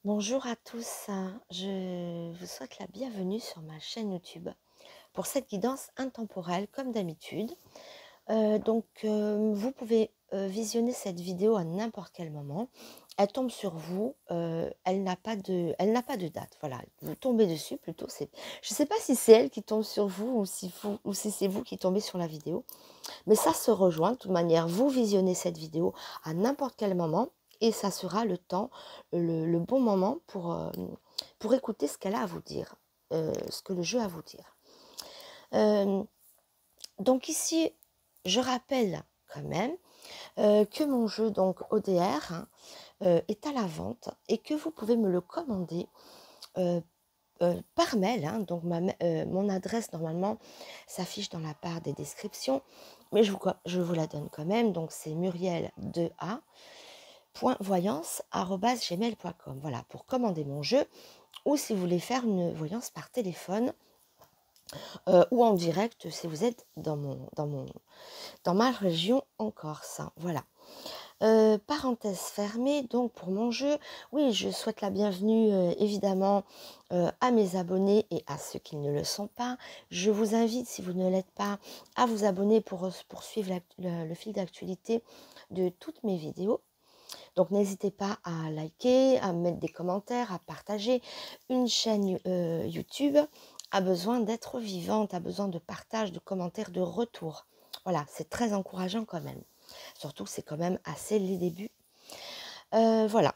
Bonjour à tous, je vous souhaite la bienvenue sur ma chaîne YouTube pour cette guidance intemporelle comme d'habitude. Vous pouvez visionner cette vidéo à n'importe quel moment. Elle tombe sur vous, elle n'a pas de date. Voilà, vous tombez dessus plutôt. Je ne sais pas si c'est elle qui tombe sur vous ou si c'est vous qui tombez sur la vidéo. Mais ça se rejoint de toute manière. Vous visionnez cette vidéo à n'importe quel moment et ça sera le temps, le bon moment pour écouter ce qu'elle a à vous dire, ce que le jeu a à vous dire. Euh, donc ici, je rappelle quand même que mon jeu, donc ODR, est à la vente et que vous pouvez me le commander euh, par mail. Donc mon adresse, normalement, s'affiche dans la barre des descriptions, mais je vous la donne quand même. Donc, c'est muriel2a.voyance@gmail.com. Voilà, pour commander mon jeu, ou si vous voulez faire une voyance par téléphone, ou en direct si vous êtes dans ma région en Corse. Voilà. Parenthèse fermée, donc pour mon jeu, oui, je souhaite la bienvenue évidemment à mes abonnés et à ceux qui ne le sont pas. Je vous invite, si vous ne l'êtes pas, à vous abonner pour suivre le fil d'actualité de toutes mes vidéos. Donc n'hésitez pas à liker, à mettre des commentaires, à partager. Une chaîne YouTube a besoin d'être vivante, a besoin de partage, de commentaires, de retours. Voilà, c'est très encourageant quand même. Surtout que c'est quand même assez les débuts. Voilà.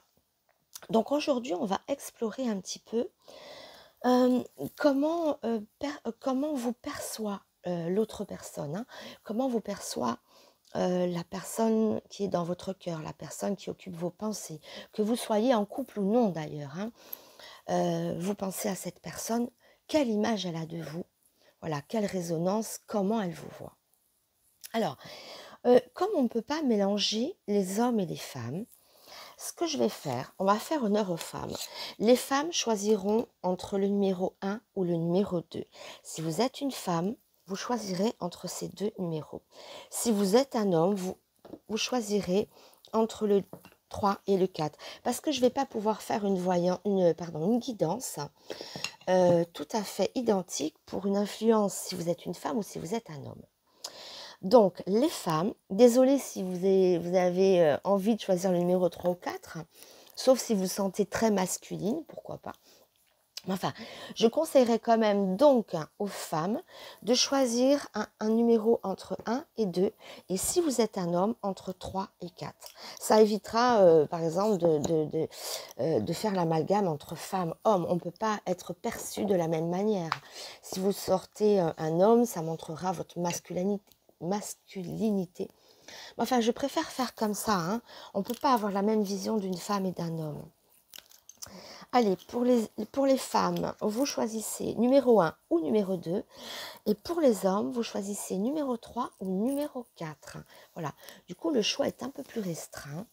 Donc aujourd'hui, on va explorer un petit peu comment vous perçoit l'autre personne. Comment vous perçoit la personne qui est dans votre cœur, la personne qui occupe vos pensées. Que vous soyez en couple ou non d'ailleurs. Vous pensez à cette personne, quelle image elle a de vous. Voilà, quelle résonance, comment elle vous voit. Alors, comme on ne peut pas mélanger les hommes et les femmes, ce que je vais faire, on va faire honneur aux femmes. Les femmes choisiront entre le numéro 1 ou le numéro 2. Si vous êtes une femme, vous choisirez entre ces deux numéros. Si vous êtes un homme, vous choisirez entre le 3 et le 4. Parce que je ne vais pas pouvoir faire une guidance tout à fait identique pour une influence si vous êtes une femme ou si vous êtes un homme. Donc, les femmes, désolée si vous avez envie de choisir le numéro 3 ou 4, sauf si vous vous sentez très masculine, pourquoi pas. Enfin, je conseillerais quand même donc aux femmes de choisir un numéro entre 1 et 2, et si vous êtes un homme, entre 3 et 4. Ça évitera, par exemple, de faire l'amalgame entre femmes et hommes. On ne peut pas être perçu de la même manière. Si vous sortez un homme, ça montrera votre masculinité. Enfin, je préfère faire comme ça. On ne peut pas avoir la même vision d'une femme et d'un homme. Allez, pour les femmes, vous choisissez numéro 1 ou numéro 2. Et pour les hommes, vous choisissez numéro 3 ou numéro 4. Voilà. Du coup, le choix est un peu plus restreint.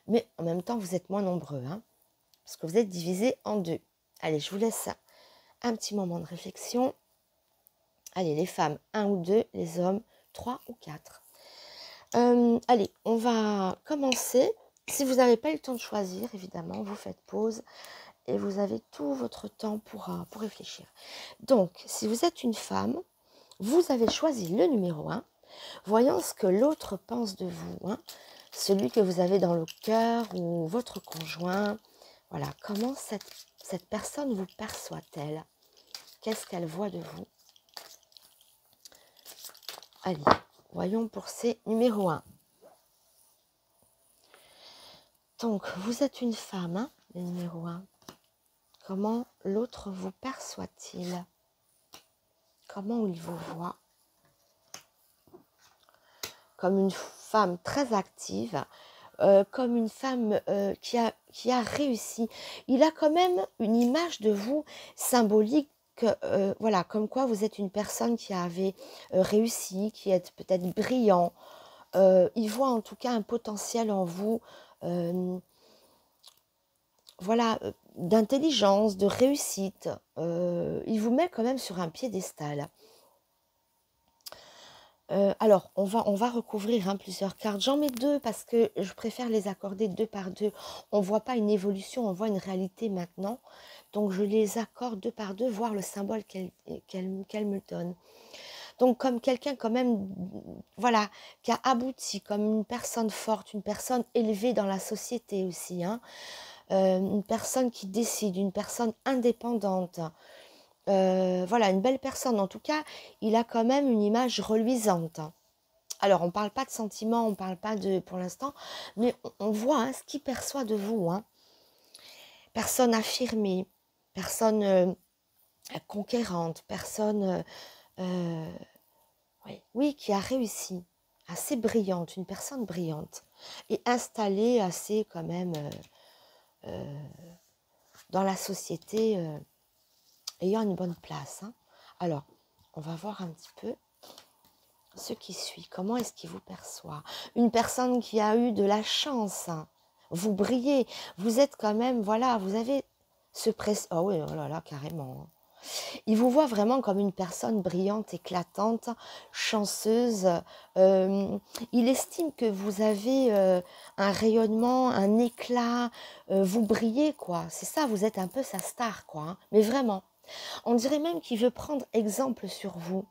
Mais en même temps, vous êtes moins nombreux. Parce que vous êtes divisés en deux. Allez, je vous laisse un petit moment de réflexion. Allez, les femmes, 1 ou 2. Les hommes, 3 ou 4. Allez, on va commencer. Si vous n'avez pas eu le temps de choisir, évidemment, vous faites pause et vous avez tout votre temps pour réfléchir. Donc, si vous êtes une femme, vous avez choisi le numéro 1. Voyons ce que l'autre pense de vous. Celui que vous avez dans le cœur ou votre conjoint. Voilà, comment cette personne vous perçoit-elle? Qu'est-ce qu'elle voit de vous? Allez, voyons pour ces numéro 1. Donc, vous êtes une femme, le numéro 1. Comment l'autre vous perçoit-il? Comment il vous voit? Comme une femme très active, comme une femme qui a réussi. Il a quand même une image de vous symbolique, voilà, comme quoi vous êtes une personne qui avait réussi, qui est peut-être brillant. Il voit en tout cas un potentiel en vous, voilà, d'intelligence, de réussite. Il vous met quand même sur un piédestal. Alors, on va recouvrir hein, plusieurs cartes. J'en mets deux parce que je préfère les accorder deux par deux. On ne voit pas une évolution, on voit une réalité maintenant. Donc, je les accorde deux par deux, voir le symbole qu'elle me donne. Donc, comme quelqu'un quand même, voilà, qui a abouti, comme une personne forte, une personne élevée dans la société aussi, hein, une personne qui décide, une personne indépendante. Voilà, une belle personne. En tout cas, il a quand même une image reluisante. Alors, on ne parle pas de sentiments, on ne parle pas de, pour l'instant, mais on voit hein, ce qu'il perçoit de vous. Hein. Personne affirmée, personne conquérante, personne, oui, oui, qui a réussi, assez brillante, une personne brillante, et installée assez quand même dans la société, ayant une bonne place. Hein. Alors, on va voir un petit peu ce qui suit. Comment est-ce qu'il vous perçoit? Une personne qui a eu de la chance. Hein. Vous brillez. Vous êtes quand même, voilà, vous avez ce prestige. Oh oui, oh là là, carrément. Il vous voit vraiment comme une personne brillante, éclatante, chanceuse. Il estime que vous avez un rayonnement, un éclat. Vous brillez, quoi. C'est ça, vous êtes un peu sa star, quoi. Hein. Mais vraiment. On dirait même qu'il veut prendre exemple sur vous.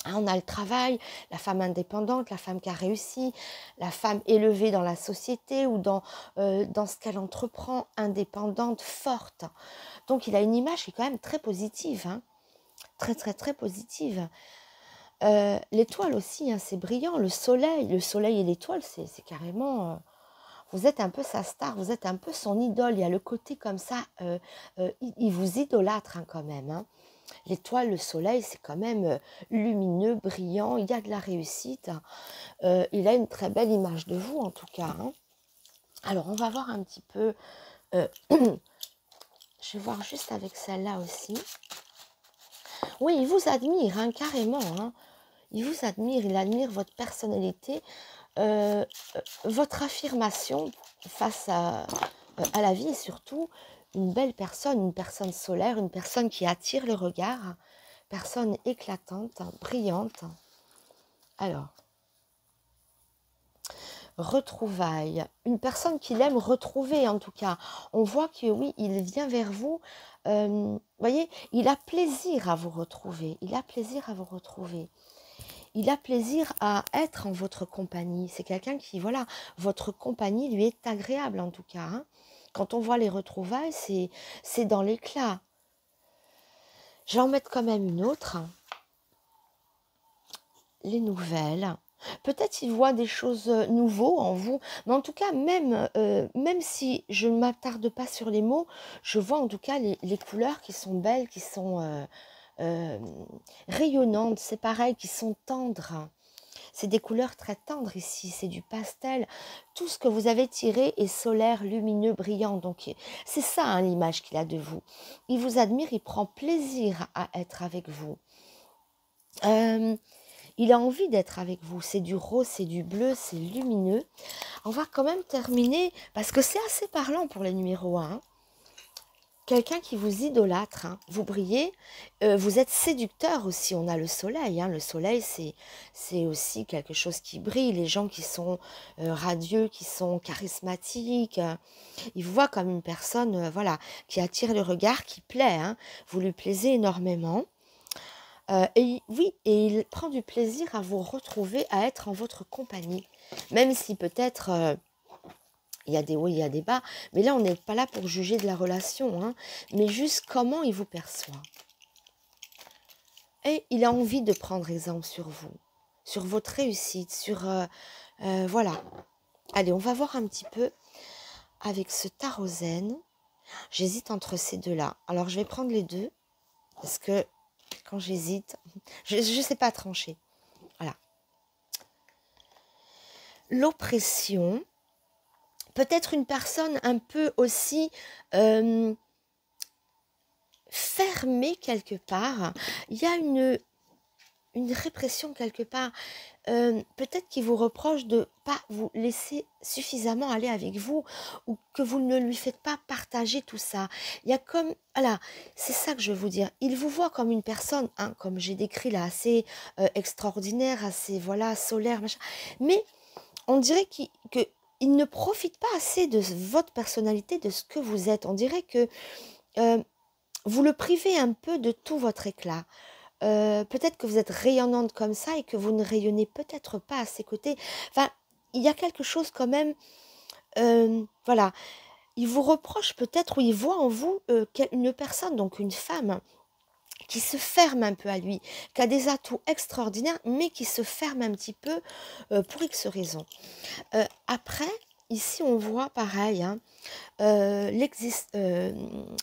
Hein, on a le travail, la femme indépendante, la femme qui a réussi, la femme élevée dans la société ou dans ce qu'elle entreprend, indépendante, forte. Donc, il a une image qui est quand même très positive, hein, très, très, très positive. L'étoile aussi, hein, c'est brillant. Le soleil et l'étoile, c'est carrément... vous êtes un peu sa star, vous êtes un peu son idole. Il y a le côté comme ça, il vous idolâtre hein, quand même, hein. L'étoile, le soleil, c'est quand même lumineux, brillant, il y a de la réussite. Il a une très belle image de vous, en tout cas. Hein. Alors, on va voir un petit peu... je vais voir juste avec celle-là aussi. Oui, il vous admire, hein, carrément. Hein. Il vous admire, il admire votre personnalité, votre affirmation face à la vie et surtout une personne solaire, une personne qui attire le regard, personne éclatante, brillante. Alors, retrouvailles, une personne qu'il aime retrouver en tout cas. On voit que oui, il vient vers vous, voyez, il a plaisir à vous retrouver, il a plaisir à vous retrouver. Il a plaisir à être en votre compagnie. C'est quelqu'un qui, voilà, votre compagnie lui est agréable en tout cas. Hein. Quand on voit les retrouvailles, c'est dans l'éclat. Je vais en mettre quand même une autre. Les nouvelles. Peut-être il voit des choses nouveaux en vous, mais en tout cas, même si je ne m'attarde pas sur les mots, je vois en tout cas les couleurs qui sont belles, qui sont rayonnantes, c'est pareil, qui sont tendres. C'est des couleurs très tendres ici, c'est du pastel. Tout ce que vous avez tiré est solaire, lumineux, brillant. Donc c'est ça hein, l'image qu'il a de vous. Il vous admire, il prend plaisir à être avec vous. Il a envie d'être avec vous. C'est du rose, c'est du bleu, c'est lumineux. On va quand même terminer, parce que c'est assez parlant pour les numéros 1. Hein. Quelqu'un qui vous idolâtre, hein. Vous brillez, vous êtes séducteur aussi, on a le soleil. Hein. Le soleil, c'est aussi quelque chose qui brille. Les gens qui sont radieux, qui sont charismatiques, ils vous voient comme une personne voilà, qui attire le regard, qui plaît. Hein. Vous lui plaisez énormément. Oui, et il prend du plaisir à vous retrouver, à être en votre compagnie. Même si peut-être... il y a des hauts, il y a des bas. Mais là, on n'est pas là pour juger de la relation. Hein, mais juste comment il vous perçoit. Et il a envie de prendre exemple sur vous. Sur votre réussite. Sur... voilà. Allez, on va voir un petit peu avec ce tarot zen. J'hésite entre ces deux-là. Alors, je vais prendre les deux. Parce que quand j'hésite, je ne sais pas trancher. Voilà. L'oppression. Peut-être une personne un peu aussi fermée quelque part. Il y a une répression quelque part. Peut-être qu'il vous reproche de pas vous laisser suffisamment aller avec vous ou que vous ne lui faites pas partager tout ça. Il y a comme, voilà, c'est ça que je veux vous dire. Il vous voit comme une personne, hein, comme j'ai décrit là, assez extraordinaire, assez, voilà, solaire, machin. Mais on dirait qu'il ne profite pas assez de votre personnalité, de ce que vous êtes. On dirait que euh, vous le privez un peu de tout votre éclat. Peut-être que vous êtes rayonnante comme ça et que vous ne rayonnez peut-être pas à ses côtés. Enfin, il y a quelque chose quand même, voilà. Il vous reproche peut-être ou il voit en vous une personne, donc une femme, qui se ferme un peu à lui, qui a des atouts extraordinaires, mais qui se ferme un petit peu pour X raisons. Après, ici, on voit pareil, hein,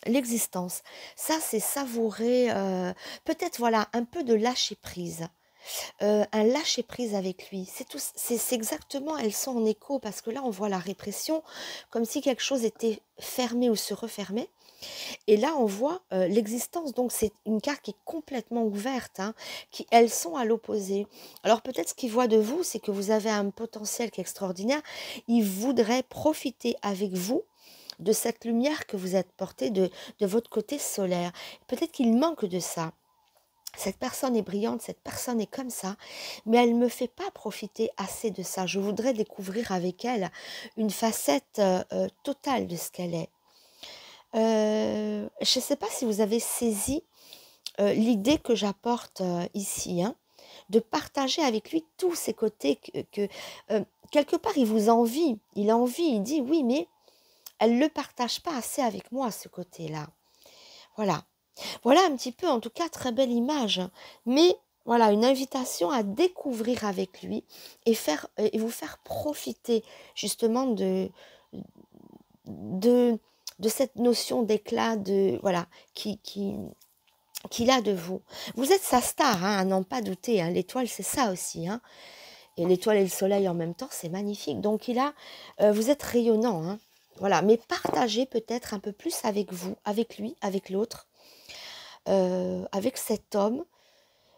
l'existence. Ça, c'est savourer, peut-être, voilà, un peu de lâcher prise. Un lâcher prise avec lui. C'est tout, c'est exactement, elles sont en écho parce que là, on voit la répression comme si quelque chose était fermé ou se refermait. Et là, on voit l'existence. Donc, c'est une carte qui est complètement ouverte, hein, qui, elles sont à l'opposé. Alors, peut-être ce qu'il voit de vous, c'est que vous avez un potentiel qui est extraordinaire. Il voudrait profiter avec vous de cette lumière que vous êtes portée de votre côté solaire. Peut-être qu'il manque de ça. Cette personne est brillante, cette personne est comme ça, mais elle ne me fait pas profiter assez de ça. Je voudrais découvrir avec elle une facette totale de ce qu'elle est. Je ne sais pas si vous avez saisi l'idée que j'apporte ici, hein, de partager avec lui tous ces côtés quelque part il vous envie, il a envie, il dit oui, mais elle ne le partage pas assez avec moi, ce côté-là. Voilà. Voilà un petit peu, en tout cas, très belle image. Mais voilà, une invitation à découvrir avec lui et vous faire profiter justement de, de cette notion d'éclat voilà, qu'il a de vous. Vous êtes sa star, hein, à n'en pas douter. Hein. L'étoile, c'est ça aussi. Hein. Et l'étoile et le soleil en même temps, c'est magnifique. Donc, vous êtes rayonnant. Hein. Voilà, mais partagez peut-être un peu plus avec vous, avec lui, avec l'autre. Avec cet homme,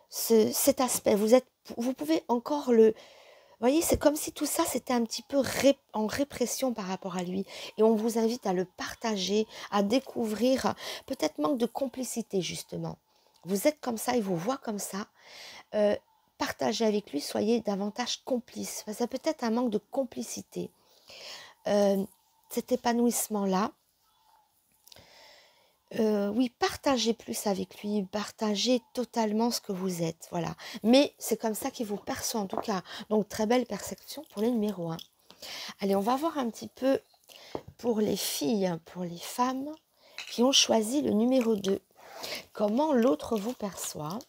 cet aspect. Vous pouvez encore le... Vous voyez, c'est comme si tout ça, c'était un petit peu en répression par rapport à lui. Et on vous invite à le partager, à découvrir, peut-être manque de complicité, justement. Vous êtes comme ça, il vous voit comme ça. Partagez avec lui, soyez davantage complice. Ça peut être un manque de complicité. Cet épanouissement-là, oui, partagez plus avec lui, partagez totalement ce que vous êtes, voilà. Mais c'est comme ça qu'il vous perçoit en tout cas. Donc, très belle perception pour les numéros 1. Allez, on va voir un petit peu pour les filles, pour les femmes qui ont choisi le numéro 2. Comment l'autre vous perçoit.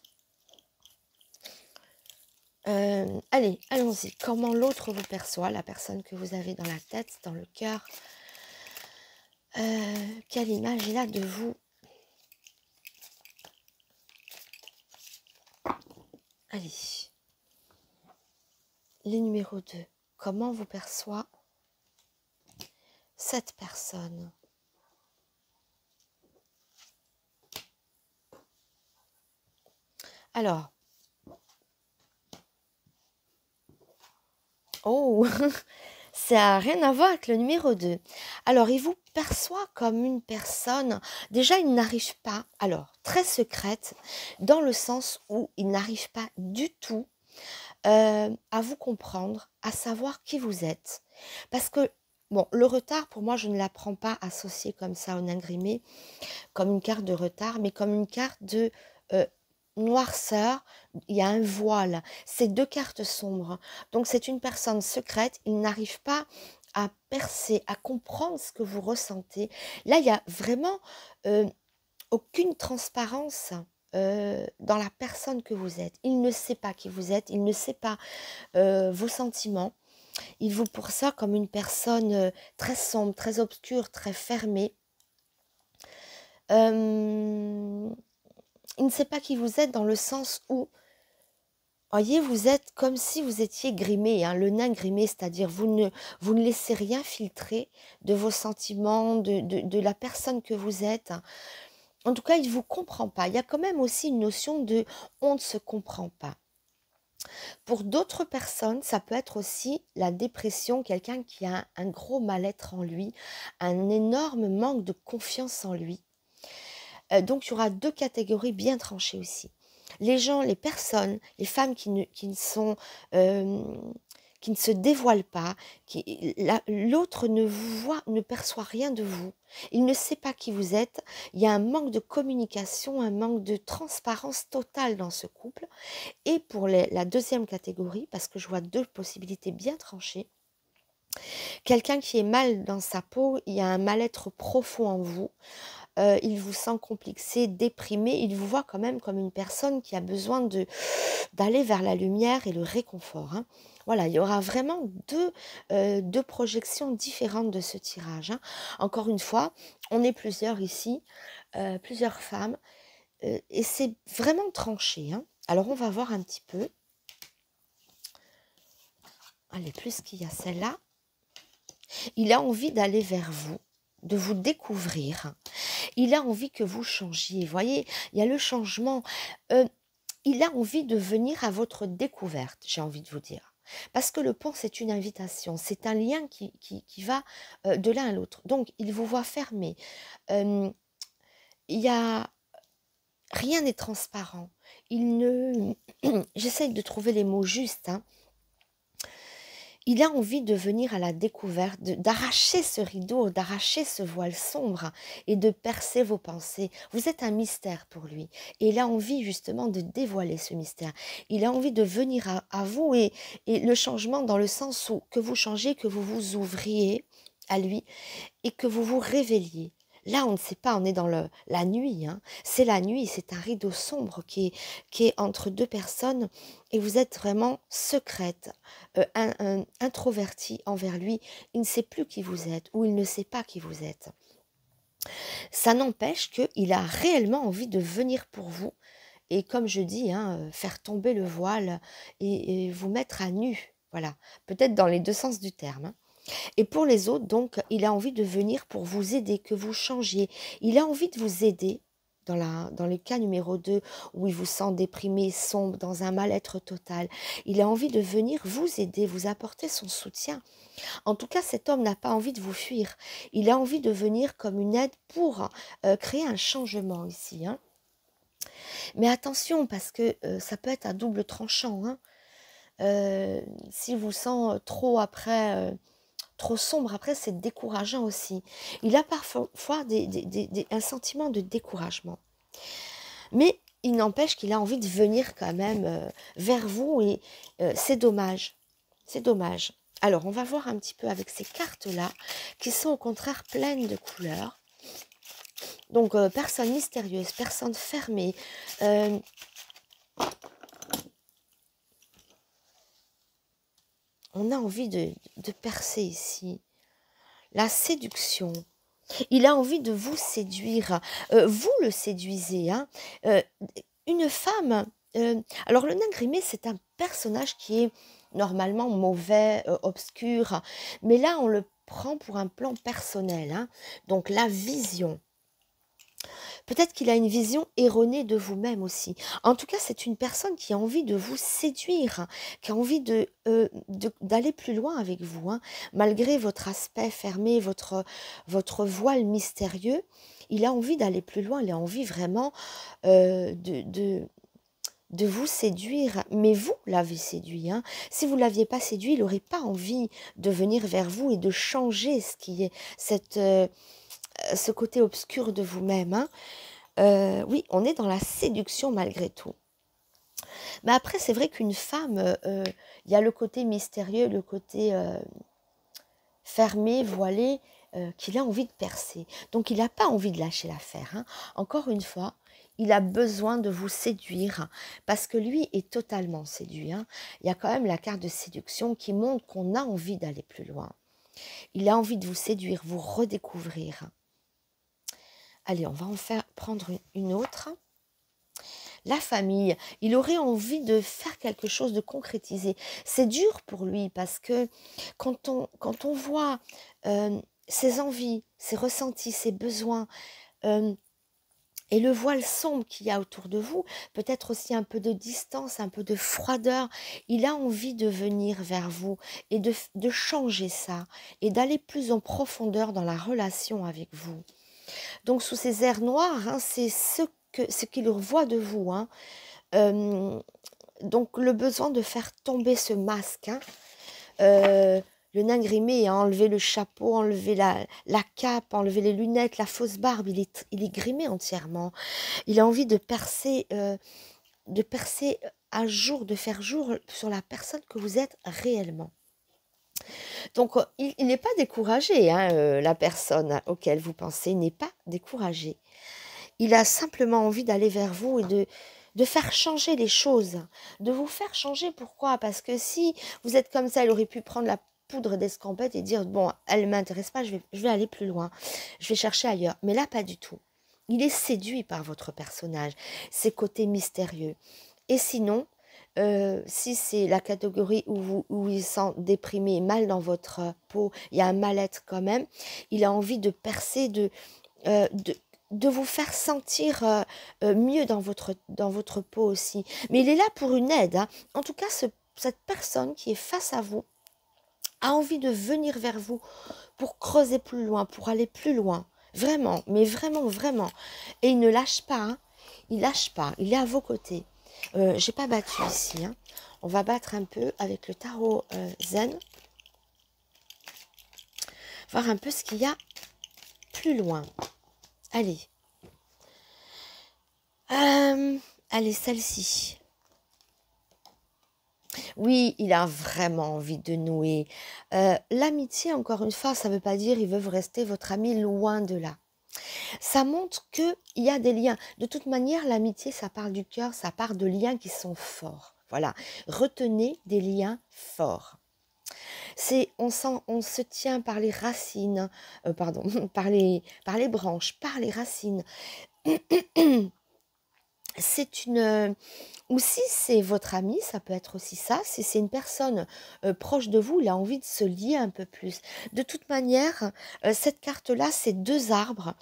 Allez, allons-y. Comment l'autre vous perçoit, la personne que vous avez dans la tête, dans le cœur. Quelle image il a de vous? Allez. Les numéros 2. Comment vous perçoit cette personne? Alors. Oh, ça n'a rien à voir avec le numéro 2. Alors, il vous perçoit comme une personne, déjà, il n'arrive pas, alors, très secrète, dans le sens où il n'arrive pas du tout à vous comprendre, à savoir qui vous êtes. Parce que, bon, le retard, pour moi, je ne la prends pas associée comme ça au nain grimé, comme une carte de retard, mais comme une carte de noirceur, il y a un voile, c'est 2 cartes sombres. Donc c'est une personne secrète, il n'arrive pas à percer, à comprendre ce que vous ressentez. Là, il y a vraiment aucune transparence dans la personne que vous êtes. Il ne sait pas qui vous êtes, il ne sait pas vos sentiments. Il vous perçoit comme une personne très sombre, très obscure, très fermée. Il ne sait pas qui vous êtes dans le sens où, voyez, vous êtes comme si vous étiez grimé, hein, le nain grimé, c'est-à-dire vous ne laissez rien filtrer de vos sentiments, de la personne que vous êtes. En tout cas, il ne vous comprend pas. Il y a quand même aussi une notion de « on ne se comprend pas ». Pour d'autres personnes, ça peut être aussi la dépression, quelqu'un qui a un gros mal-être en lui, un énorme manque de confiance en lui. Donc, il y aura 2 catégories bien tranchées aussi. Les gens, les personnes, les femmes qui ne sont, qui ne se dévoilent pas, l'autre ne vous voit, ne perçoit rien de vous. Il ne sait pas qui vous êtes. Il y a un manque de communication, un manque de transparence totale dans ce couple. Et pour la deuxième catégorie, parce que je vois 2 possibilités bien tranchées, quelqu'un qui est mal dans sa peau, il y a un mal-être profond en vous. Il vous sent complexé, déprimé, il vous voit quand même comme une personne qui a besoin d'aller vers la lumière et le réconfort, hein. Voilà, il y aura vraiment 2 projections différentes de ce tirage, hein. Encore une fois, on est plusieurs ici, plusieurs femmes, et c'est vraiment tranché, hein. Alors on va voir un petit peu. Allez, plus qu'il y a celle-là. Il a envie d'aller vers vous, de vous découvrir. Il a envie que vous changiez. Vous voyez, il y a le changement. Il a envie de venir à votre découverte, j'ai envie de vous dire. Parce que le pont, c'est une invitation. C'est un lien qui va de l'un à l'autre. Donc, il vous voit fermé. Il y a... Rien n'est transparent. Il ne... J'essaye de trouver les mots justes, hein. Il a envie de venir à la découverte, d'arracher ce rideau, d'arracher ce voile sombre et de percer vos pensées. Vous êtes un mystère pour lui. Et il a envie justement de dévoiler ce mystère. Il a envie de venir à vous et le changement dans le sens où que vous changez, que vous vous ouvriez à lui et que vous vous révéliez. Là, on ne sait pas, on est dans la nuit, hein. C'est la nuit, c'est un rideau sombre qui est entre 2 personnes et vous êtes vraiment secrète, introvertie envers lui. Il ne sait plus qui vous êtes ou il ne sait pas qui vous êtes. Ça n'empêche qu'il a réellement envie de venir pour vous et comme je dis, hein, faire tomber le voile et vous mettre à nu. Voilà, peut-être dans les 2 sens du terme, hein. Et pour les autres, donc, il a envie de venir pour vous aider, que vous changiez. Il a envie de vous aider dans le cas numéro 2, où il vous sent déprimé, sombre, dans un mal-être total. Il a envie de venir vous aider, vous apporter son soutien. En tout cas, cet homme n'a pas envie de vous fuir. Il a envie de venir comme une aide pour créer un changement ici, hein. Mais attention, parce que ça peut être à double tranchant, hein. S'il vous sent trop après... trop sombre, après c'est décourageant aussi. Il a parfois un sentiment de découragement. Mais il n'empêche qu'il a envie de venir quand même vers vous et c'est dommage. C'est dommage. Alors, on va voir un petit peu avec ces cartes-là, qui sont au contraire pleines de couleurs. Donc, personne mystérieuse, personne fermée. On a envie de percer ici. La séduction. Il a envie de vous séduire. Vous le séduisez, hein. Une femme... alors, le nain grimé, c'est un personnage qui est normalement mauvais, obscur. Mais là, on le prend pour un plan personnel, hein. Donc, la vision. Peut-être qu'il a une vision erronée de vous-même aussi. En tout cas, c'est une personne qui a envie de vous séduire, qui a envie d'aller plus loin avec vous, hein. Malgré votre aspect fermé, votre voile mystérieux, il a envie d'aller plus loin, il a envie vraiment de vous séduire. Mais vous l'avez séduit, hein. Si vous ne l'aviez pas séduit, il n'aurait pas envie de venir vers vous et de changer ce qui est ce côté obscur de vous-même, hein. Oui, on est dans la séduction malgré tout. Mais après, c'est vrai qu'une femme, il y a le côté mystérieux, le côté fermé, voilé, qu'il a envie de percer. Donc, il n'a pas envie de lâcher l'affaire, hein. Encore une fois, il a besoin de vous séduire parce que lui est totalement séduit, hein. Il y a quand même la carte de séduction qui montre qu'on a envie d'aller plus loin. Il a envie de vous séduire, vous redécouvrir. Allez, on va prendre une autre. La famille, il aurait envie de faire quelque chose, de concrétiser. C'est dur pour lui parce que quand on voit ses envies, ses ressentis, ses besoins, Et le voile sombre qu'il y a autour de vous, peut-être aussi un peu de distance, un peu de froideur, il a envie de venir vers vous et de changer ça et d'aller plus en profondeur dans la relation avec vous. Donc sous ces airs noirs, hein, c'est ce qu'il voit de vous. Hein. Euh, donc le besoin de faire tomber ce masque. Hein. Le nain grimé a enlevé le chapeau, enlevé la cape, enlevé les lunettes, la fausse barbe. Il est grimé entièrement. Il a envie de percer à jour, de faire jour sur la personne que vous êtes réellement. Donc, il n'est pas découragé, hein, la personne auquel vous pensez n'est pas découragé. Il a simplement envie d'aller vers vous et de faire changer les choses, de vous faire changer. Pourquoi? Parce que si vous êtes comme ça, il aurait pu prendre la poudre d'escampette et dire, bon, elle ne m'intéresse pas, je vais aller plus loin, je vais chercher ailleurs. Mais là, pas du tout. Il est séduit par votre personnage, ses côtés mystérieux. Et sinon, si c'est la catégorie où il sent déprimé, mal dans votre peau, il y a un mal-être quand même, il a envie de percer, euh, de, de vous faire sentir mieux dans votre peau aussi. Mais il est là pour une aide. Hein. En tout cas, cette personne qui est face à vous a envie de venir vers vous pour creuser plus loin, pour aller plus loin. Vraiment, mais vraiment, vraiment. Et il ne lâche pas. Hein. Il lâche pas. Il est à vos côtés. J'ai pas battu ici. Hein. On va battre un peu avec le tarot zen. Voir un peu ce qu'il y a plus loin. Allez. Allez, celle-ci. Oui, il a vraiment envie de nouer. L'amitié, encore une fois, ça ne veut pas dire il veut rester votre ami loin de là. Ça montre qu'il y a des liens. De toute manière, l'amitié, ça parle du cœur, ça part de liens qui sont forts. Voilà, retenez des liens forts. On se tient par les racines, pardon, par les branches, par les racines. C'est une... Ou si c'est votre ami, ça peut être aussi ça. Si c'est une personne proche de vous, il a envie de se lier un peu plus. De toute manière, cette carte-là, c'est deux arbres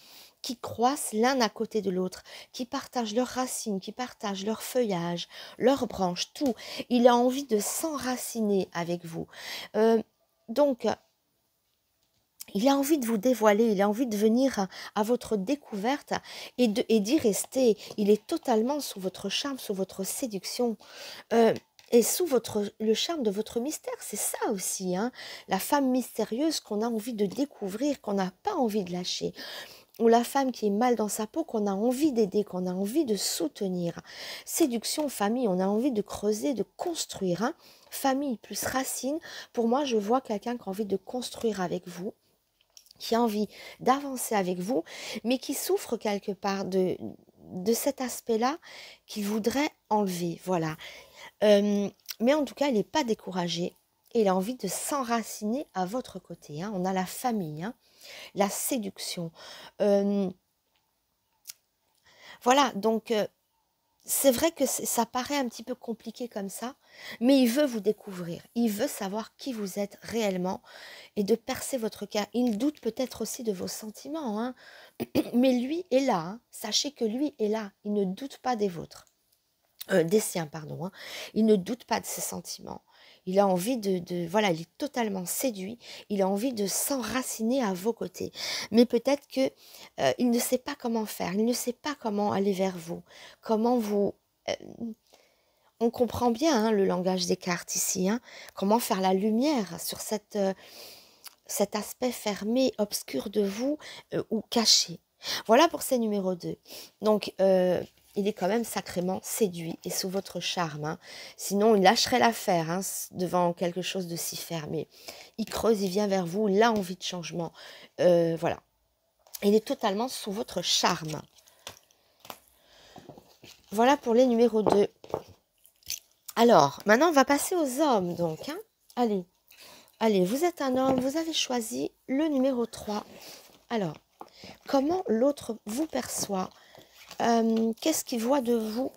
qui croissent l'un à côté de l'autre, qui partagent leurs racines, qui partagent leur feuillage, leurs branches, tout. Il a envie de s'enraciner avec vous. Donc, il a envie de vous dévoiler, il a envie de venir à votre découverte et d'y rester. Il est totalement sous votre charme, sous votre séduction et sous le charme de votre mystère. C'est ça aussi, hein, la femme mystérieuse qu'on a envie de découvrir, qu'on n'a pas envie de lâcher. Ou la femme qui est mal dans sa peau, qu'on a envie d'aider, qu'on a envie de soutenir. Séduction, famille, on a envie de creuser, de construire. Hein. Famille plus racine, pour moi, je vois quelqu'un qui a envie de construire avec vous, qui a envie d'avancer avec vous, mais qui souffre quelque part de cet aspect-là qu'il voudrait enlever. Voilà. Mais en tout cas, il n'est pas découragé et il a envie de s'enraciner à votre côté. Hein. On a la famille, hein, la séduction. Voilà, donc c'est vrai que ça paraît un petit peu compliqué comme ça, mais il veut vous découvrir. Il veut savoir qui vous êtes réellement et de percer votre cœur. Il doute peut-être aussi de vos sentiments, hein, mais lui est là. Hein. Sachez que lui est là. Il ne doute pas des vôtres. Des siens, pardon. Hein. Il ne doute pas de ses sentiments. Il a envie voilà, il est totalement séduit. Il a envie de s'enraciner à vos côtés. Mais peut-être que il ne sait pas comment faire. Il ne sait pas comment aller vers vous. Comment vous... on comprend bien hein, le langage des cartes ici. Hein, comment faire la lumière sur cet aspect fermé, obscur de vous ou caché. Voilà pour ces numéros 2. Donc, il est quand même sacrément séduit et sous votre charme. Hein. Sinon, il lâcherait l'affaire hein, devant quelque chose de si fermé. Il creuse, il vient vers vous, il a envie de changement. Voilà. Il est totalement sous votre charme. Voilà pour les numéros 2. Alors, maintenant, on va passer aux hommes, donc. Hein. Allez. Allez, vous êtes un homme, vous avez choisi le numéro 3. Alors, comment l'autre vous perçoit? Qu'est-ce qu'il voit de vous?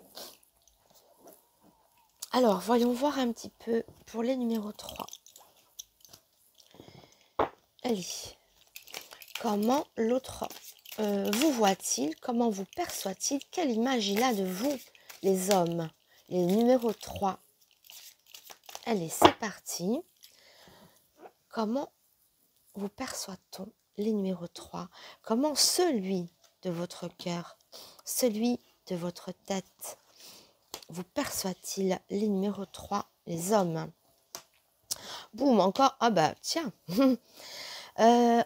Alors, voyons voir un petit peu pour les numéros 3. Allez. Comment l'autre vous voit-il? Comment vous perçoit-il? Quelle image il a de vous, les hommes? Les numéros 3. Allez, c'est parti. Comment vous perçoit-on, les numéros 3? Comment celui de votre cœur, celui de votre tête, vous perçoit-il, les numéros 3, les hommes? Boum, encore, ah bah tiens,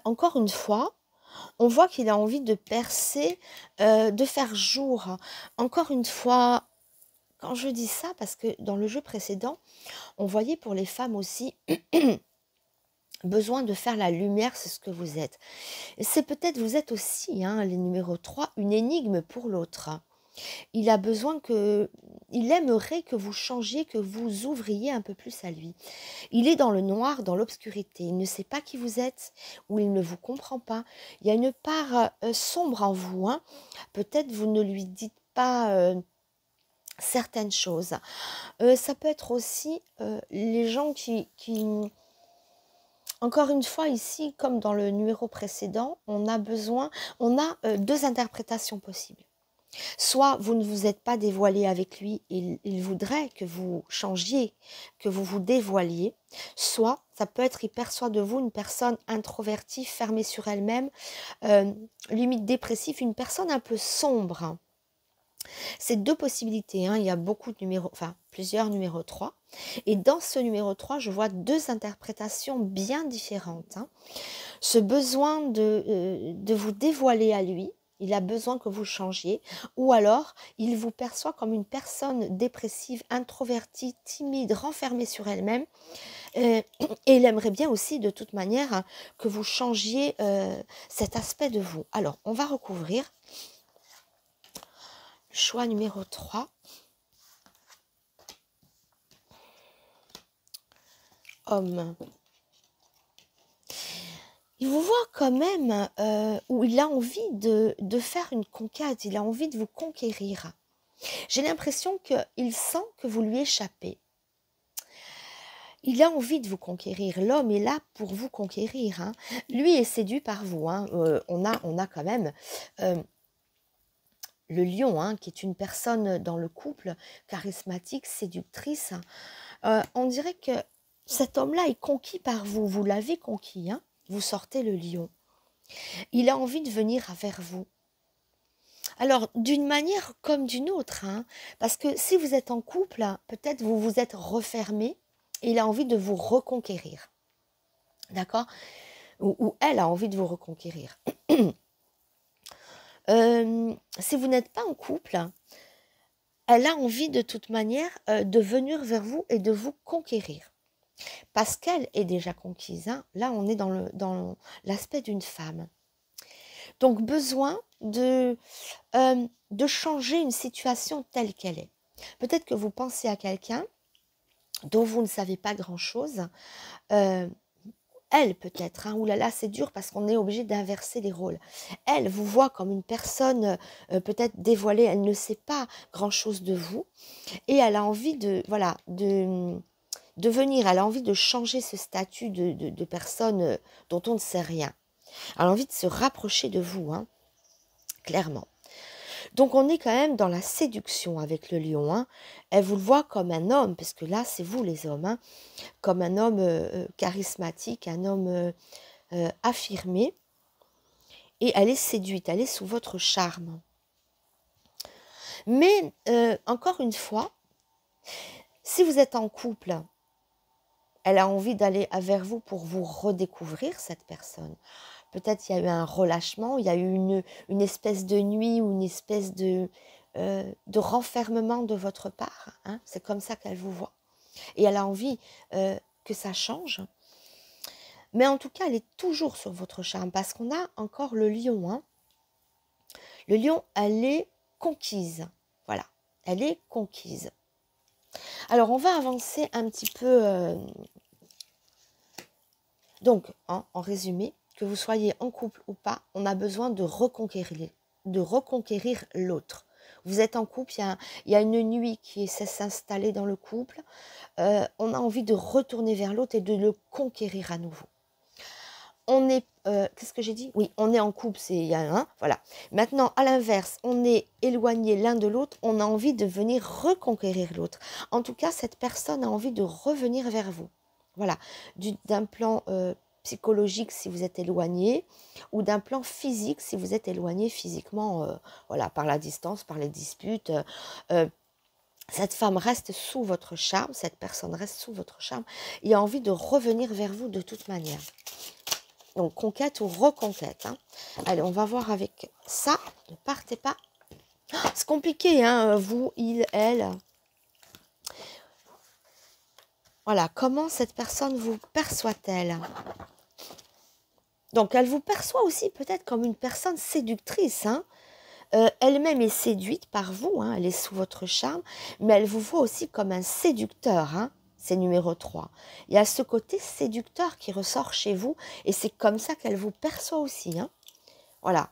encore une fois, on voit qu'il a envie de percer, de faire jour. Encore une fois, quand je dis ça, parce que dans le jeu précédent, on voyait pour les femmes aussi besoin de faire la lumière, c'est ce que vous êtes. Et c'est peut-être, vous êtes aussi, hein, les numéros 3, une énigme pour l'autre. Il a besoin que, il aimerait que vous changiez, que vous ouvriez un peu plus à lui. Il est dans le noir, dans l'obscurité. Il ne sait pas qui vous êtes ou il ne vous comprend pas. Il y a une part sombre en vous. Hein. Peut-être vous ne lui dites pas certaines choses. Ça peut être aussi les gens qui... Encore une fois, ici, comme dans le numéro précédent, on a deux interprétations possibles. Soit vous ne vous êtes pas dévoilé avec lui et il voudrait que vous changiez, que vous vous dévoiliez. Soit, ça peut être, il perçoit de vous une personne introvertie, fermée sur elle-même, limite dépressive, une personne un peu sombre. C'est deux possibilités, hein. Il y a beaucoup de numéros, enfin plusieurs numéros 3. Et dans ce numéro 3, je vois deux interprétations bien différentes. Hein. Ce besoin de vous dévoiler à lui, il a besoin que vous changiez, ou alors il vous perçoit comme une personne dépressive, introvertie, timide, renfermée sur elle-même, et il aimerait bien aussi de toute manière hein, que vous changiez cet aspect de vous. Alors, on va recouvrir. Choix numéro 3. Homme. Il vous voit quand même où il a envie de faire une conquête, il a envie de vous conquérir. J'ai l'impression qu'il sent que vous lui échappez. Il a envie de vous conquérir. L'homme est là pour vous conquérir. Hein. Lui est séduit par vous. Hein. On a quand même le lion, hein, qui est une personne dans le couple, charismatique, séductrice. On dirait que cet homme-là est conquis par vous. Vous l'avez conquis. Hein. Vous sortez le lion. Il a envie de venir vers vous. Alors, d'une manière comme d'une autre, hein, parce que si vous êtes en couple, peut-être vous vous êtes refermé et il a envie de vous reconquérir. D'accord ? Ou elle a envie de vous reconquérir. Si vous n'êtes pas en couple, elle a envie de toute manière de venir vers vous et de vous conquérir. Parce qu'elle est déjà conquise. Hein. Là, on est dans l'aspect d'une femme. Donc, besoin de changer une situation telle qu'elle est. Peut-être que vous pensez à quelqu'un dont vous ne savez pas grand-chose. Elle peut-être, hein, oulala, c'est dur parce qu'on est obligé d'inverser les rôles. Elle vous voit comme une personne peut-être dévoilée, elle ne sait pas grand-chose de vous et elle a envie de venir, elle a envie de changer ce statut de personne dont on ne sait rien. Elle a envie de se rapprocher de vous, hein, clairement. Donc on est quand même dans la séduction avec le lion. Hein. Elle vous le voit comme un homme, parce que là c'est vous les hommes, hein, comme un homme charismatique, un homme affirmé. Et elle est séduite, elle est sous votre charme. Mais encore une fois, si vous êtes en couple, elle a envie d'aller vers vous pour vous redécouvrir cette personne. Peut-être il y a eu un relâchement, il y a eu une espèce de nuit ou une espèce de renfermement de votre part. Hein. C'est comme ça qu'elle vous voit. Et elle a envie que ça change. Mais en tout cas, elle est toujours sur votre charme parce qu'on a encore le lion. Hein. Le lion, elle est conquise. Voilà, elle est conquise. Alors, on va avancer un petit peu. Donc, hein, en résumé, que vous soyez en couple ou pas, on a besoin de reconquérir l'autre. Vous êtes en couple, il y a une nuit qui s'installer dans le couple. On a envie de retourner vers l'autre et de le conquérir à nouveau. on est, qu'est-ce que j'ai dit? Oui, on est en couple, c'est il y a un, voilà. Maintenant, à l'inverse, on est éloigné l'un de l'autre, on a envie de venir reconquérir l'autre. En tout cas, cette personne a envie de revenir vers vous. Voilà, d'un plan psychologique si vous êtes éloigné, ou d'un plan physique si vous êtes éloigné physiquement, voilà, par la distance, par les disputes. Cette femme reste sous votre charme, cette personne reste sous votre charme et a envie de revenir vers vous de toute manière. Donc, conquête ou reconquête. Hein. Allez, on va voir avec ça. Ne partez pas. C'est compliqué, hein, vous, il, elle. Voilà, comment cette personne vous perçoit-elle? Donc, elle vous perçoit aussi peut-être comme une personne séductrice. Hein. Elle-même est séduite par vous, hein, elle est sous votre charme, mais elle vous voit aussi comme un séducteur. Hein. C'est numéro 3. Il y a ce côté séducteur qui ressort chez vous et c'est comme ça qu'elle vous perçoit aussi. Hein. Voilà.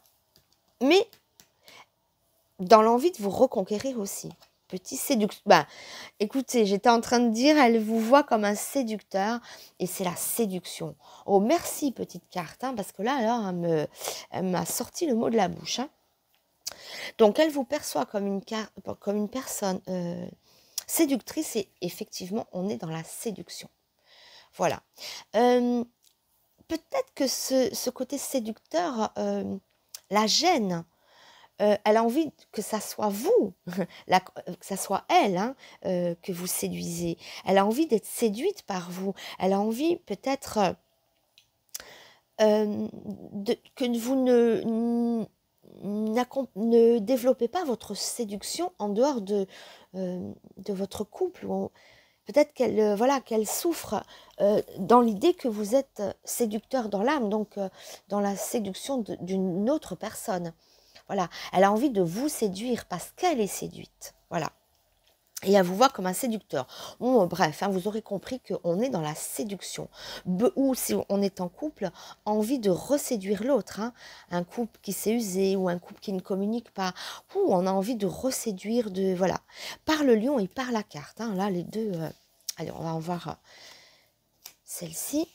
Mais dans l'envie de vous reconquérir aussi. Petit séducteur. Ben, écoutez, j'étais en train de dire, elle vous voit comme un séducteur et c'est la séduction. Oh, merci petite carte, hein, parce que là, alors, elle m'a sorti le mot de la bouche. Hein. Donc, elle vous perçoit comme une personne séductrice et effectivement, on est dans la séduction. Voilà. Peut-être que ce côté séducteur la gêne. Elle a envie que ça soit vous, que ça soit elle hein, que vous séduisez. Elle a envie d'être séduite par vous. Elle a envie peut-être que vous ne développez pas votre séduction en dehors de votre couple. Peut-être qu'elle voilà, qu'elle souffre dans l'idée que vous êtes séducteur dans l'âme, donc dans la séduction d'une autre personne. Voilà, elle a envie de vous séduire parce qu'elle est séduite. Voilà. Et elle vous voit comme un séducteur. Bon, bref, hein, vous aurez compris qu'on est dans la séduction. Ou si on est en couple, envie de reséduire l'autre. Hein. Un couple qui s'est usé ou un couple qui ne communique pas. Ou on a envie de reséduire, voilà. Par le lion et par la carte. Hein. Là, les deux... Allez, on va en voir celle-ci.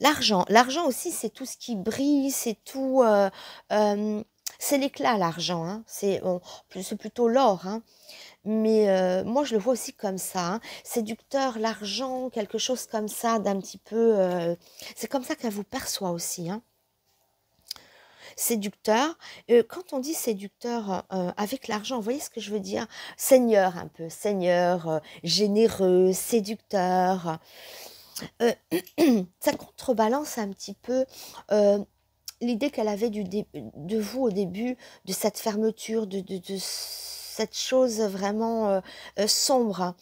L'argent. L'argent aussi, c'est tout ce qui brille, c'est tout... c'est l'éclat, l'argent. Hein. C'est plutôt l'or. Hein. Mais moi, je le vois aussi comme ça. Hein. Séducteur, l'argent, quelque chose comme ça, d'un petit peu... c'est comme ça qu'elle vous perçoit aussi. Hein. Séducteur. Quand on dit séducteur avec l'argent, vous voyez ce que je veux dire? Seigneur, un peu. Seigneur, généreux, séducteur... ça contrebalance un petit peu l'idée qu'elle avait de vous au début, de cette fermeture, de cette chose vraiment sombre.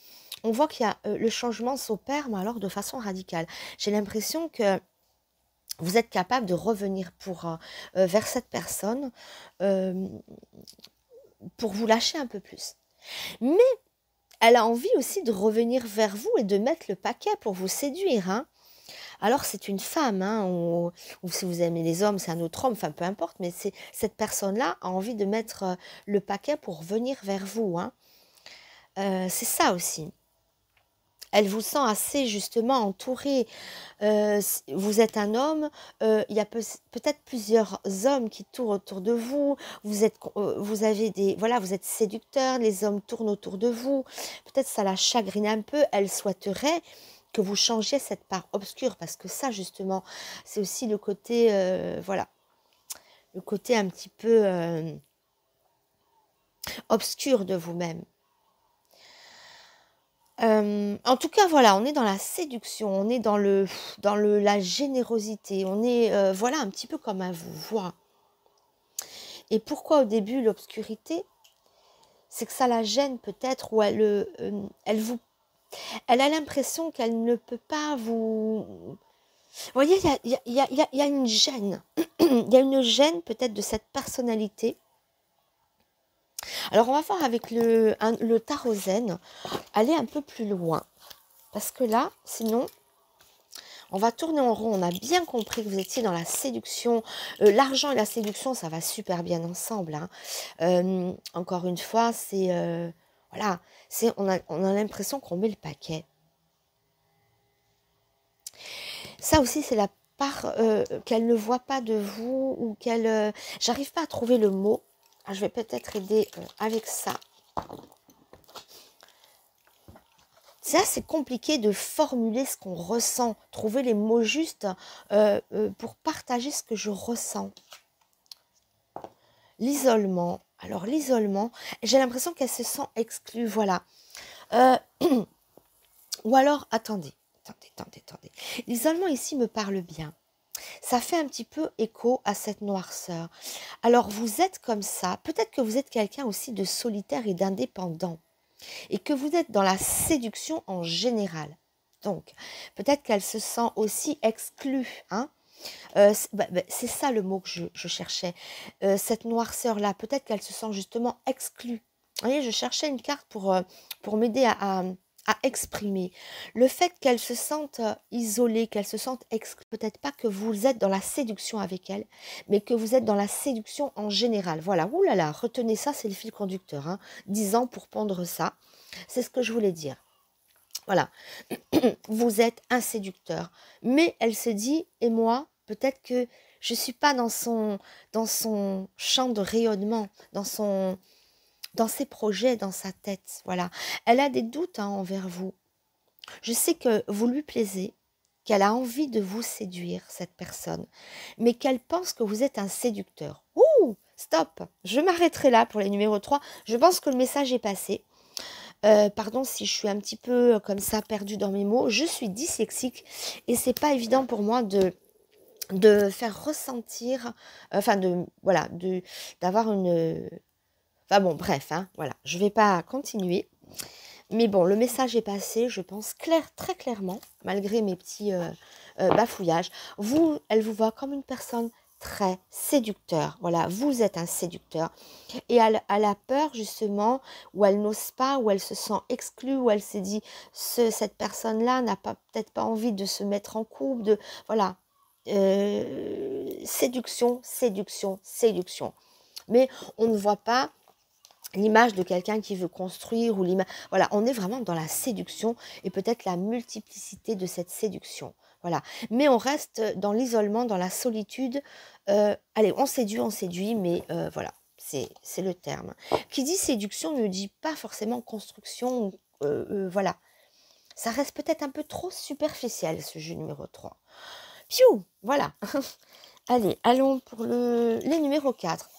On voit qu'il y a le changement s'opère, mais alors de façon radicale. J'ai l'impression que vous êtes capable de revenir vers cette personne pour vous lâcher un peu plus. Mais elle a envie aussi de revenir vers vous et de mettre le paquet pour vous séduire. Hein. Alors c'est une femme, hein, ou si vous aimez les hommes, c'est un autre homme, enfin peu importe, mais cette personne-là a envie de mettre le paquet pour venir vers vous. Hein. C'est ça aussi. Elle vous sent assez justement entouré. Vous êtes un homme, il y a peut-être plusieurs hommes qui tournent autour de vous. Vous avez voilà, vous êtes séducteur, les hommes tournent autour de vous. Peut-être ça la chagrine un peu. Elle souhaiterait que vous changiez cette part obscure parce que ça justement, c'est aussi le côté, voilà, le côté un petit peu obscur de vous-même. En tout cas, voilà, on est dans la séduction, on est dans la générosité, on est, voilà, un petit peu comme elle vous voit. Et pourquoi au début l'obscurité? C'est que ça la gêne peut-être, ou elle a l'impression qu'elle ne peut pas vous... Vous voyez, il y a une gêne. Il y a une gêne peut-être de cette personnalité. Alors, on va voir avec le tarot zen, aller un peu plus loin. Parce que là, sinon, on va tourner en rond. On a bien compris que vous étiez dans la séduction. L'argent et la séduction, ça va super bien ensemble. Hein. Encore une fois, c'est... voilà, on a l'impression qu'on met le paquet. Ça aussi, c'est la part qu'elle ne voit pas de vous ou qu'elle... j'arrive pas à trouver le mot. Ah, je vais peut-être aider avec ça. C'est assez compliqué de formuler ce qu'on ressent, trouver les mots justes pour partager ce que je ressens. L'isolement. Alors l'isolement, j'ai l'impression qu'elle se sent exclue, voilà. Ou alors, attendez. L'isolement ici me parle bien. Ça fait un petit peu écho à cette noirceur. Alors vous êtes comme ça, peut-être que vous êtes quelqu'un aussi de solitaire et d'indépendant. Et que vous êtes dans la séduction en général. Donc, peut-être qu'elle se sent aussi exclue. Hein. C'est ça le mot que je cherchais. Cette noirceur-là, peut-être qu'elle se sent justement exclue. Vous voyez, je cherchais une carte pour m'aider à exprimer. Le fait qu'elle se sente isolée, qu'elle se sente exclue, peut-être pas que vous êtes dans la séduction avec elle, mais que vous êtes dans la séduction en général. Voilà, ouh là là, retenez ça, c'est le fil conducteur. Hein. 10 ans pour pondre ça. C'est ce que je voulais dire. Voilà, vous êtes un séducteur. Mais elle se dit, et moi, peut-être que je ne suis pas dans son champ de rayonnement, dans ses projets, dans sa tête. Voilà, elle a des doutes envers vous. Je sais que vous lui plaisez, qu'elle a envie de vous séduire, cette personne, mais qu'elle pense que vous êtes un séducteur. Ouh, stop, je m'arrêterai là pour les numéros 3. Je pense que le message est passé. Pardon si je suis un petit peu comme ça perdue dans mes mots. Je suis dyslexique et c'est pas évident pour moi de faire ressentir, enfin voilà, d'avoir une... Enfin bon, bref, hein, voilà, je vais pas continuer. Mais bon, le message est passé, je pense, très clairement, malgré mes petits bafouillages. Elle vous voit comme une personne très séducteur. Voilà, vous êtes un séducteur. Et elle a peur, justement, ou elle n'ose pas, ou elle se sent exclue, ou elle s'est dit, cette personne-là n'a peut-être pas envie de se mettre en couple, voilà. Séduction. Mais on ne voit pas l'image de quelqu'un qui veut construire ou l'image. Voilà, on est vraiment dans la séduction et peut-être la multiplicité de cette séduction. Voilà, mais on reste dans l'isolement, dans la solitude. Allez, on séduit, mais voilà, c'est le terme. Qui dit séduction ne dit pas forcément construction. Voilà, ça reste peut-être un peu trop superficiel ce jeu numéro 3. Piou, voilà. Allez, allons pour les numéros 4.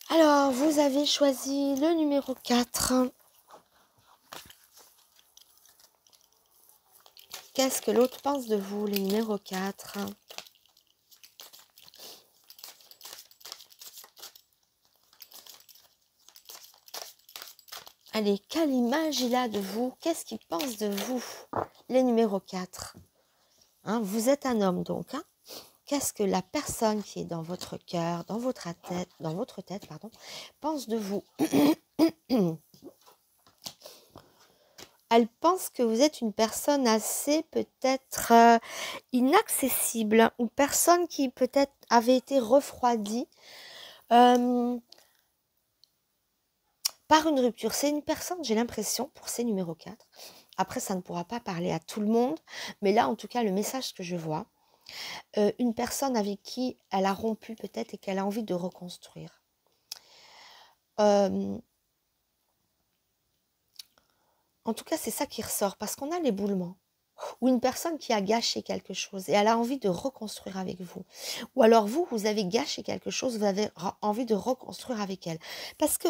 Alors, vous avez choisi le numéro 4. Qu'est-ce que l'autre pense de vous, le numéro 4? Allez, quelle image il a de vous? Qu'est-ce qu'il pense de vous, les numéros 4? Hein, vous êtes un homme donc. Hein? Qu'est-ce que la personne qui est dans votre cœur, dans votre tête, pense de vous? Elle pense que vous êtes une personne assez peut-être inaccessible ou personne qui peut-être avait été refroidie par une rupture. C'est une personne, j'ai l'impression, pour ces numéros 4. Après, ça ne pourra pas parler à tout le monde, mais là, en tout cas, le message que je vois, une personne avec qui elle a rompu peut-être et qu'elle a envie de reconstruire. En tout cas, c'est ça qui ressort, parce qu'on a l'éboulement. Ou une personne qui a gâché quelque chose et elle a envie de reconstruire avec vous. Ou alors vous avez gâché quelque chose, vous avez envie de reconstruire avec elle. Parce que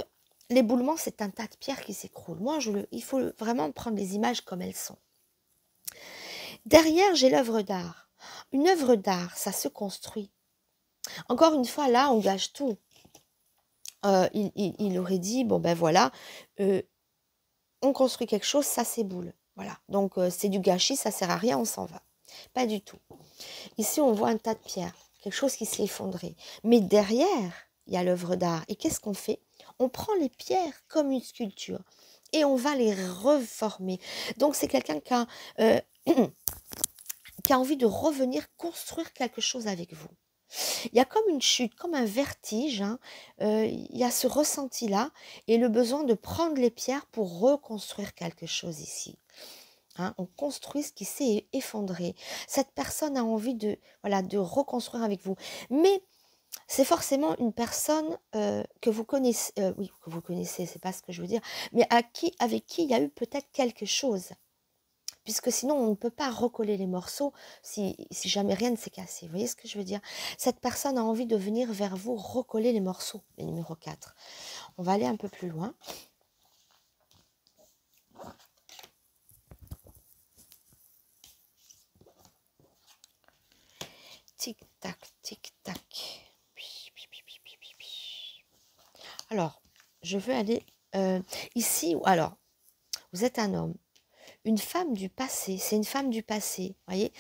l'éboulement, c'est un tas de pierres qui s'écroulent. Moi, il faut vraiment prendre les images comme elles sont. Derrière, j'ai l'œuvre d'art. Une œuvre d'art, ça se construit. Encore une fois, là, on gâche tout. Il aurait dit, bon ben voilà, on construit quelque chose, ça s'éboule. Voilà, donc c'est du gâchis, ça sert à rien, on s'en va. Pas du tout. Ici, on voit un tas de pierres, quelque chose qui s'est effondré. Mais derrière, il y a l'œuvre d'art. Et qu'est-ce qu'on fait? On prend les pierres comme une sculpture et on va les reformer. Donc, c'est quelqu'un qui a envie de revenir construire quelque chose avec vous. Il y a comme une chute, comme un vertige, hein. Il y a ce ressenti-là et le besoin de prendre les pierres pour reconstruire quelque chose ici. hein, on construit ce qui s'est effondré. Cette personne a envie de, voilà, de reconstruire avec vous. Mais c'est forcément une personne que vous connaissez, oui, que vous connaissez, c'est pas ce que je veux dire, mais avec qui il y a eu peut-être quelque chose. Puisque sinon, on ne peut pas recoller les morceaux si jamais rien ne s'est cassé. Vous voyez ce que je veux dire? Cette personne a envie de venir vers vous recoller les morceaux, le numéro 4. On va aller un peu plus loin. Tic-tac, tic-tac. Alors, je veux aller ici. Alors, vous êtes un homme. Une femme du passé, c'est une femme du passé, voyez.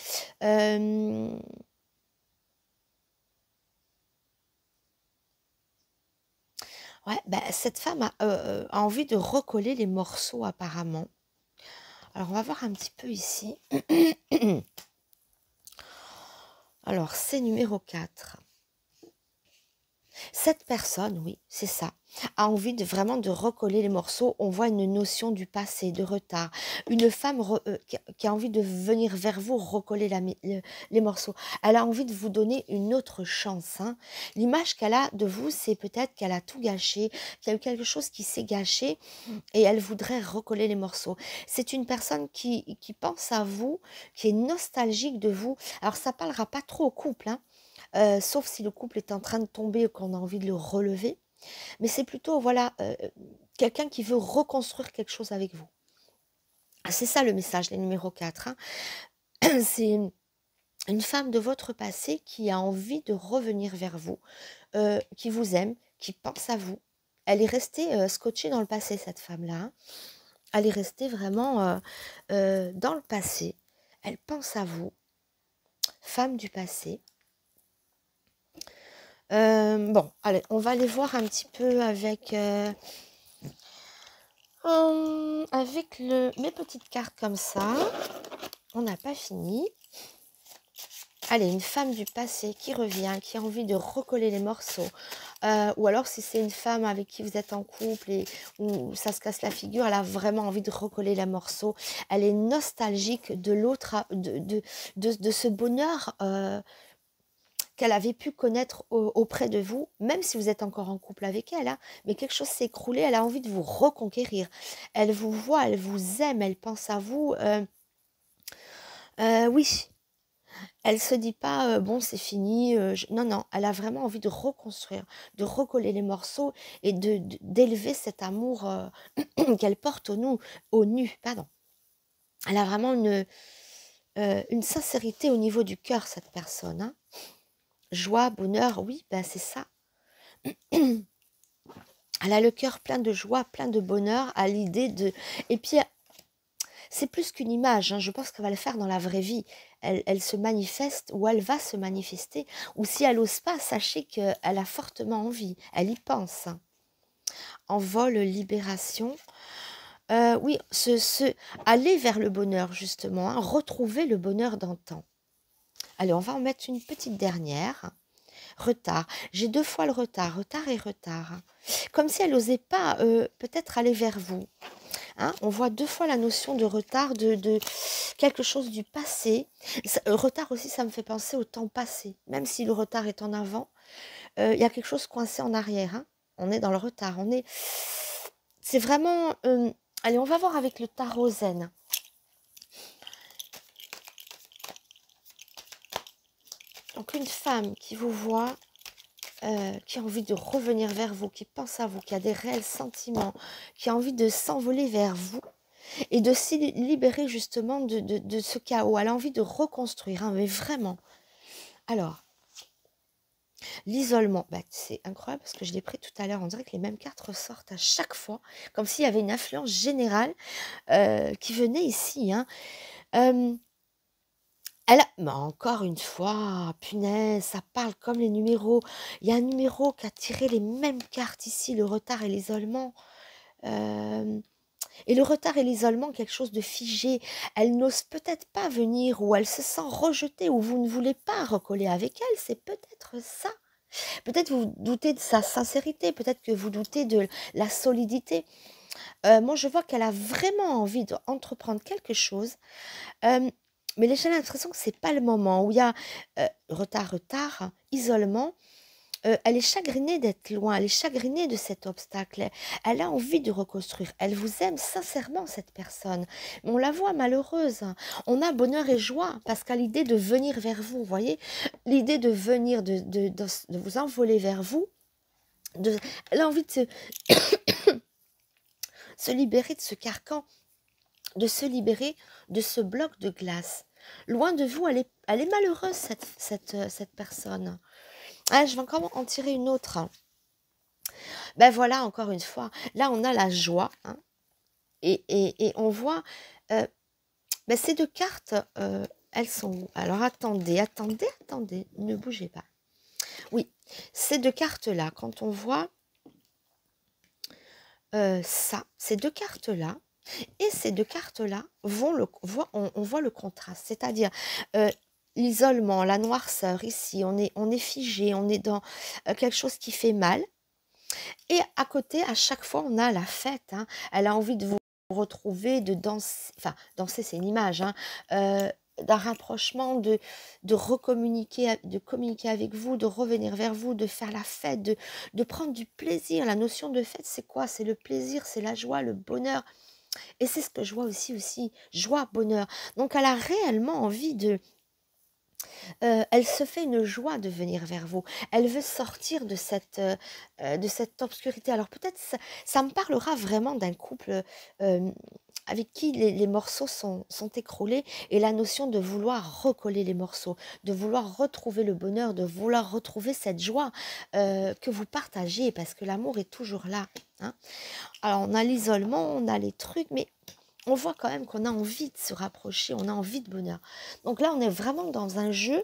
Ouais, ben, cette femme a envie de recoller les morceaux apparemment. Alors, on va voir un petit peu ici. Alors, c'est numéro 4. Cette personne, oui, c'est ça, a envie de vraiment de recoller les morceaux. On voit une notion du passé, de retard. Une femme qui a envie de venir vers vous recoller les morceaux. Elle a envie de vous donner une autre chance, hein. L'image qu'elle a de vous, c'est peut-être qu'elle a tout gâché, qu'il y a eu quelque chose qui s'est gâché et elle voudrait recoller les morceaux. C'est une personne qui pense à vous, qui est nostalgique de vous. Alors, ça parlera pas trop au couple, hein. Sauf si le couple est en train de tomber ou qu'on a envie de le relever. Mais c'est plutôt, voilà, quelqu'un qui veut reconstruire quelque chose avec vous. C'est ça le message, les numéros 4. Hein. C'est une femme de votre passé qui a envie de revenir vers vous, qui vous aime, qui pense à vous. Elle est restée scotchée dans le passé, cette femme-là. Hein. Elle est restée vraiment dans le passé. Elle pense à vous, femme du passé. Bon, allez, on va aller voir un petit peu avec mes petites cartes comme ça. On n'a pas fini. Allez, une femme du passé qui revient, qui a envie de recoller les morceaux. Ou alors, si c'est une femme avec qui vous êtes en couple et où ça se casse la figure, elle a vraiment envie de recoller les morceaux. Elle est nostalgique de l'autre, de ce bonheur qu'elle avait pu connaître auprès de vous, même si vous êtes encore en couple avec elle, hein, mais quelque chose s'est écroulé, elle a envie de vous reconquérir. Elle vous voit, elle vous aime, elle pense à vous. Oui, elle se dit pas, bon, c'est fini. Non, non, elle a vraiment envie de reconstruire, de recoller les morceaux et d'élever cet amour qu'elle porte au nu. Pardon. Elle a vraiment une sincérité au niveau du cœur, cette personne. Hein. Joie, bonheur, oui, ben c'est ça. Elle a le cœur plein de joie, plein de bonheur à l'idée de... Et puis, c'est plus qu'une image, hein, je pense qu'elle va le faire dans la vraie vie. Elle se manifeste ou elle va se manifester. Ou si elle n'ose pas, sachez qu'elle a fortement envie. Elle y pense. Hein. Envol, libération. Oui, aller vers le bonheur, justement. Hein, retrouver le bonheur d'antan. Allez, on va en mettre une petite dernière. Retard. J'ai 2 fois le retard. Retard et retard. Comme si elle n'osait pas peut-être aller vers vous. Hein, on voit 2 fois la notion de retard, de quelque chose du passé. Retard aussi, ça me fait penser au temps passé. Même si le retard est en avant, il y a quelque chose coincé en arrière. Hein. On est dans le retard. C'est vraiment... allez, on va voir avec le tarot zen. Donc, une femme qui vous voit, qui a envie de revenir vers vous, qui pense à vous, qui a des réels sentiments, qui a envie de s'envoler vers vous et de s'y libérer justement de ce chaos. Elle a envie de reconstruire, hein, mais vraiment. Alors, l'isolement, bah, c'est incroyable parce que je l'ai pris tout à l'heure. On dirait que les mêmes cartes ressortent à chaque fois, comme s'il y avait une influence générale qui venait ici. Hein. Mais encore une fois, punaise, ça parle comme les numéros. Il y a un numéro qui a tiré les mêmes cartes ici, le retard et l'isolement. Et le retard et l'isolement, quelque chose de figé. Elle n'ose peut-être pas venir ou elle se sent rejetée ou vous ne voulez pas recoller avec elle. C'est peut-être ça. Peut-être vous doutez de sa sincérité, peut-être que vous doutez de la solidité. Moi, je vois qu'elle a vraiment envie d'entreprendre quelque chose, euh, mais j'ai l'impression que c'est pas le moment où il y a retard, isolement. Elle est chagrinée d'être loin, elle est chagrinée de cet obstacle. Elle a envie de reconstruire. Elle vous aime sincèrement, cette personne. Mais on la voit malheureuse. On a bonheur et joie parce qu'à l'idée de venir vers vous, vous voyez, l'idée de venir, de vous envoler vers vous, elle a envie de se libérer de ce carcan, de se libérer de ce bloc de glace. Loin de vous, elle est malheureuse, cette personne. Ah, je vais encore en tirer une autre. Ben voilà, encore une fois, là on a la joie, hein, et on voit, ben ces deux cartes, elles sont où? Alors attendez, ne bougez pas. Oui, ces deux cartes-là, quand on voit ça, ces deux cartes-là, et ces deux cartes-là, on voit le contraste, c'est-à-dire l'isolement, la noirceur ici, on est figé, on est dans quelque chose qui fait mal. Et à côté, à chaque fois, on a la fête, hein. Elle a envie de vous retrouver, de danser. Enfin, danser, c'est une image, hein, d'un rapprochement, de recommuniquer, de communiquer avec vous, de revenir vers vous, de faire la fête, de prendre du plaisir. La notion de fête, c'est quoi? C'est le plaisir, c'est la joie, le bonheur. Et c'est ce que je vois aussi, joie, bonheur. Donc, elle a réellement envie elle se fait une joie de venir vers vous. Elle veut sortir de cette obscurité. Alors peut-être ça me parlera vraiment d'un couple avec qui les morceaux sont écroulés et la notion de vouloir recoller les morceaux, de vouloir retrouver le bonheur, de vouloir retrouver cette joie que vous partagez parce que l'amour est toujours là, hein. Alors on a l'isolement, on a les trucs, mais on voit quand même qu'on a envie de se rapprocher, on a envie de bonheur. Donc là, on est vraiment dans un jeu.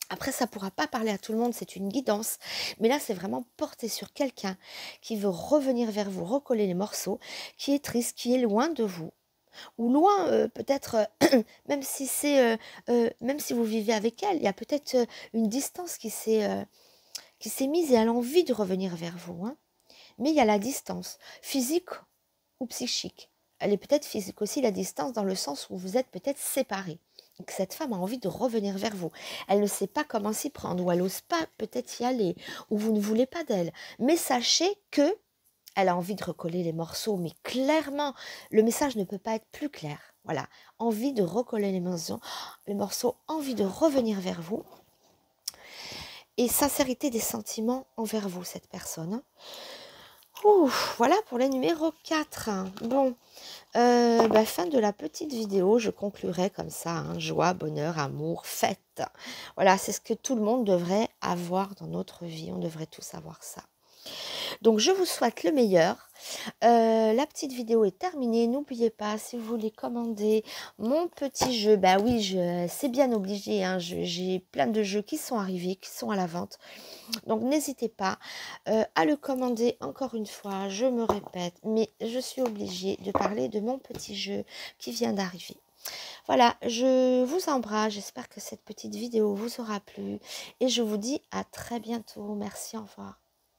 Après, ça ne pourra pas parler à tout le monde, c'est une guidance. Mais là, c'est vraiment porté sur quelqu'un qui veut revenir vers vous, recoller les morceaux, qui est triste, qui est loin de vous. Ou loin, peut-être, même si vous vivez avec elle, il y a peut-être une distance qui s'est mise et elle a envie de revenir vers vous, hein. Mais il y a la distance, physique ou psychique. Elle est peut-être physique aussi, la distance, dans le sens où vous êtes peut-être séparés. Et que cette femme a envie de revenir vers vous. Elle ne sait pas comment s'y prendre, ou elle n'ose pas peut-être y aller, ou vous ne voulez pas d'elle. Mais sachez que elle a envie de recoller les morceaux, mais clairement, le message ne peut pas être plus clair. Voilà, envie de recoller les morceaux, envie de revenir vers vous, et sincérité des sentiments envers vous, cette personne. Ouh, voilà pour les numéros 4. Bon, fin de la petite vidéo, je conclurai comme ça, hein, joie, bonheur, amour, fête. Voilà, c'est ce que tout le monde devrait avoir dans notre vie, on devrait tous avoir ça. Donc je vous souhaite le meilleur. La petite vidéo est terminée. N'oubliez pas, si vous voulez commander mon petit jeu, bah oui, c'est bien obligé, hein, j'ai plein de jeux qui sont arrivés, qui sont à la vente. Donc n'hésitez pas à le commander. Encore une fois, je me répète, mais je suis obligée de parler de mon petit jeu qui vient d'arriver. Voilà, je vous embrasse. J'espère que cette petite vidéo vous aura plu et je vous dis à très bientôt. Merci, au revoir.